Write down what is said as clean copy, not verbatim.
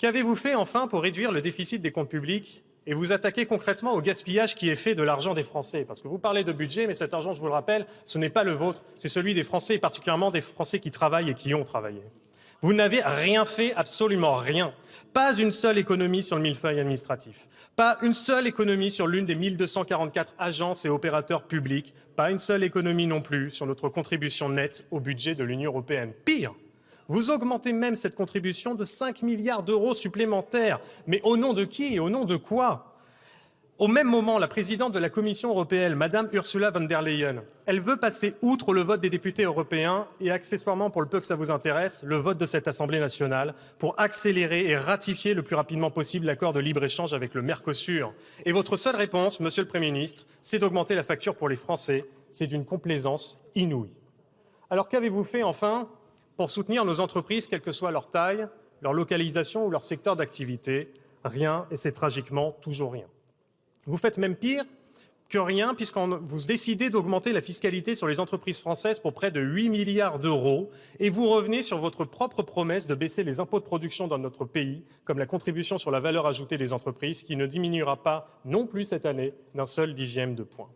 Qu'avez-vous fait enfin pour réduire le déficit des comptes publics et vous attaquer concrètement au gaspillage qui est fait de l'argent des Français? Parce que vous parlez de budget, mais cet argent, je vous le rappelle, ce n'est pas le vôtre, c'est celui des Français, et particulièrement des Français qui travaillent et qui ont travaillé. Vous n'avez rien fait, absolument rien. Pas une seule économie sur le millefeuille administratif. Pas une seule économie sur l'une des 1244 agences et opérateurs publics. Pas une seule économie non plus sur notre contribution nette au budget de l'Union européenne. Pire, vous augmentez même cette contribution de 5 milliards d'euros supplémentaires. Mais au nom de qui et au nom de quoi? Au même moment, la présidente de la Commission européenne, Madame Ursula von der Leyen, elle veut passer outre le vote des députés européens et accessoirement, pour le peu que ça vous intéresse, le vote de cette Assemblée nationale pour accélérer et ratifier le plus rapidement possible l'accord de libre-échange avec le Mercosur. Et votre seule réponse, Monsieur le Premier ministre, c'est d'augmenter la facture pour les Français. C'est d'une complaisance inouïe. Alors qu'avez-vous fait enfin pour soutenir nos entreprises, quelle que soit leur taille, leur localisation ou leur secteur d'activité? Rien, et c'est tragiquement toujours rien. Vous faites même pire que rien, puisque vous décidez d'augmenter la fiscalité sur les entreprises françaises pour près de 8 milliards d'euros, et vous revenez sur votre propre promesse de baisser les impôts de production dans notre pays, comme la contribution sur la valeur ajoutée des entreprises, qui ne diminuera pas non plus cette année d'un seul dixième de point.